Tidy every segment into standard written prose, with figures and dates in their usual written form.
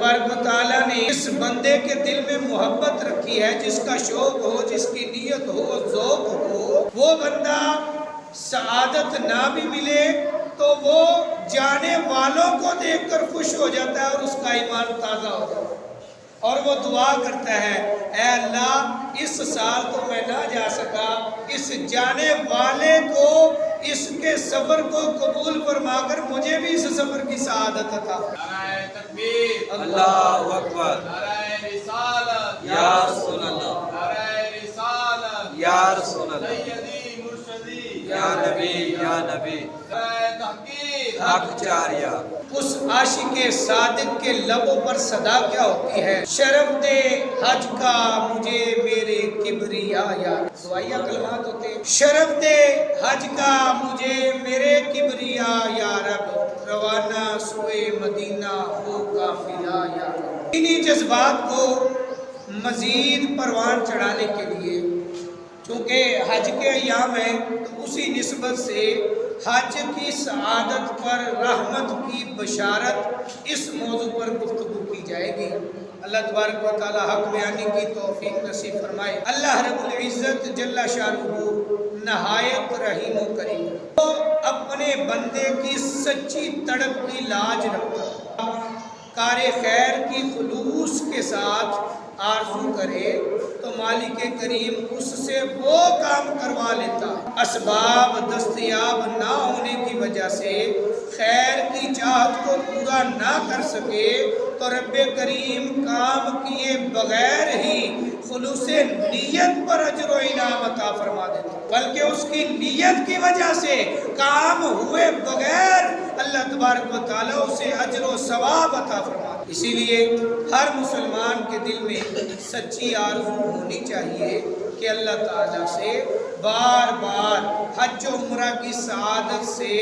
تبارک و تعالیٰ نے اس بندے کے دل میں محبت رکھی ہے، جس کا شوق ہو، جس کی نیت ہو، ذوق ہو، وہ بندہ سعادت نہ بھی ملے تو وہ جانے والوں کو دیکھ کر خوش ہو جاتا ہے اور اس کا ایمان تازہ ہو جاتا ہے، اور وہ دعا کرتا ہے اے اللہ اس سال تو میں نہ جا سکا، اس جانے والے کو اس کے سفر کو قبول فرما کر مجھے بھی اس سفر کی سعادت عطا فرما۔ نعرہ تکبیر، اللہ اکبر، نعرہ رسالت، یا رسول اللہ، نعرہ رسالت، یا رسول اللہ، سیدی مرشدی، یا نبی یا نبی، نعرہ تحقیق، حق جاریہ۔ اس عاشق صادق کے لبوں پر صدا کیا ہوتی ہے؟ شرف دے حج کا مجھے میرے کبریا یار، دعائیہ کلمات ہوتے ہیں۔ شرف دے حج کا مجھے میرے کبریا یا رب، روانہ سوئے مدینہ ہو قافلہ یا رب۔ انہی جذبات کو مزید پروان چڑھانے کے لیے، چونکہ حج کے ایام ہیں تو اسی نسبت سے حج کی سعادت پر رحمت کی بشارت اس موضوع پر گفتگو کی جائے گی۔ اللہ تبارک و تعالی حق بیانی کی توفیق نصیب فرمائے۔ اللہ رب العزت جل شانہ نہایت رحیم و کریم، وہ اپنے بندے کی سچی تڑپ کی لاج رکھتا ہے۔ کار خیر کی خلوص کے ساتھ آرزو کرے تو مالک کریم اس سے وہ کام کروا لیتا ہے۔ اسباب دستیاب نہ ہونے کی وجہ سے خیر کی چاہت کو پورا نہ کر سکے تو رب کریم کام کیے بغیر ہی خلوص نیت پر اجر و انعام عطا فرما دیتا ہے، بلکہ اس کی نیت کی وجہ سے کام ہوئے بغیر اللہ تبارک و تعالیٰ اسے اجر و ثواب عطا فرما دیتا ہے۔ اسی لیے ہر مسلمان کے دل میں سچی آرزو ہونی چاہیے کہ اللہ تعالیٰ سے بار بار حج و عمرہ کی سعادت سے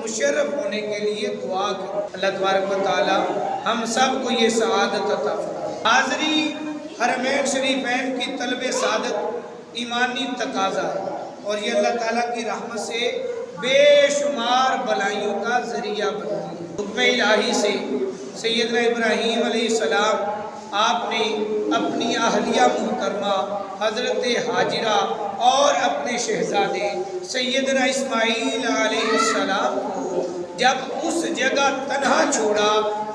مشرف ہونے کے لیے دعا کریں۔ اللہ تبارک و تعالیٰ ہم سب کو یہ سعادت عطا فرمائے۔ حاضری حرمین شریفین کی طلب سعادت ایمانی تقاضا ہے، اور یہ اللہ تعالیٰ کی رحمت سے بے شمار بلائیوں کا ذریعہ بنتی ہے۔ حکم الہی سے سیدنا ابراہیم علیہ السلام آپ نے اپنی اہلیہ محترمہ حضرت حاجرہ اور اپنے شہزادے سیدنا اسماعیل علیہ السلام کو جب اس جگہ تنہا چھوڑا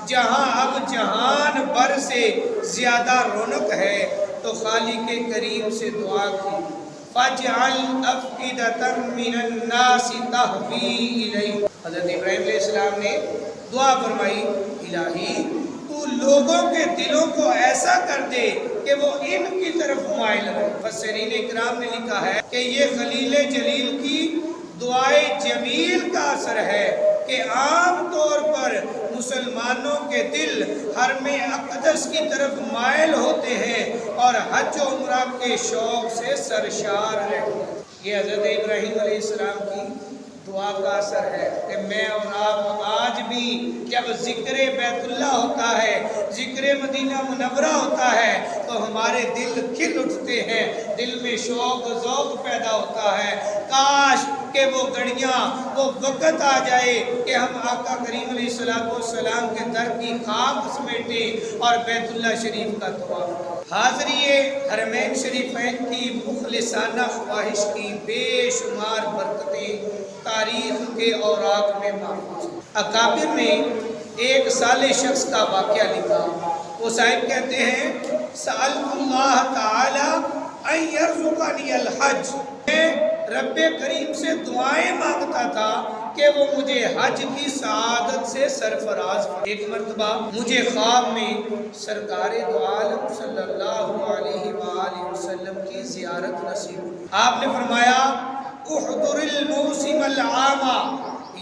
جہاں اب جہان بھر سے زیادہ رونق ہے تو خالق کریم سے دعا کی فَاجْعَلْ أَفْئِدَةً مِّنَ النَّاسِ تَهْوِي إِلَيْهِ۔ حضرت ابراہیم علیہ السلام نے دعا فرمائی الہی تو لوگوں کے دلوں کو ایسا کر دے کہ وہ ان کی طرف مائل رہے۔ مفسرین اکرام نے لکھا ہے کہ یہ خلیل جلیل کی دعائے جمیل کا اثر ہے کہ عام طور پر مسلمانوں کے دل حرم اقدس کی طرف مائل ہوتے ہیں اور حج و عمرہ کے شوق سے سرشار رہتے ہیں۔ یہ حضرت ابراہیم علیہ السلام کی دعا کا اثر ہے کہ میں اور آپ آج بھی جب ذکر بیت اللہ ہوتا ہے، ذکر مدینہ منورہ ہوتا ہے تو ہمارے دل کھل اٹھتے ہیں، دل میں شوق و ذوق پیدا ہوتا ہے۔ کاش کہ وہ گھڑیاں وہ وقت آ جائے کہ ہم آقا کریم علیہ السلام کے در کی خاک سمیٹیں اور بیت اللہ شریف کا طواف کریں۔ حاضری حرمین شریفین کی مخلصانہ خواہش کی بے شمار برکتیں تاریخ کے اوراق میں محفوظ ہیں۔ اکابر نے ایک صالح شخص کا واقعہ لکھا۔ وہ صاحب کہتے ہیں سألت اللہ تعالی ان یرزقنی الحج، میں رب کریم سے دعائیں مانگتا تھا کہ وہ مجھے حج کی سعادت سے سرفراز فرمائے۔ ایک مرتبہ مجھے خواب میں سرکار دو عالم صلی اللہ علیہ وآلہ وسلم کی زیارت نصیب ہوئی۔ آپ نے فرمایا احضر الموسم العام،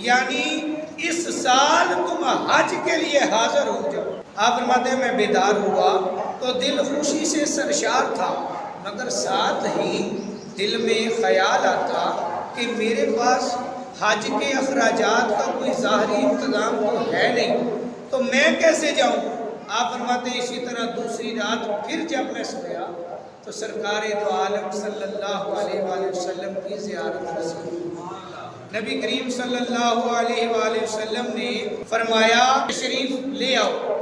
یعنی اس سال تم حج کے لیے حاضر ہو جاؤ۔ آپ فرماتے ہیں میں بیدار ہوا تو دل خوشی سے سرشار تھا، مگر ساتھ ہی دل میں خیال آتا کہ میرے پاس حج کے اخراجات کا کوئی ظاہری انتظام تو ہے نہیں، تو میں کیسے جاؤں؟ آپ فرماتے ہیں اسی طرح دوسری رات پھر جب میں سویا تو سرکار دو عالم صلی اللہ علیہ وآلہ وسلم کی زیارت نصیب ہوئی۔ نبی کریم صلی اللہ علیہ وآلہ وسلم نے فرمایا تشریف لے آؤ۔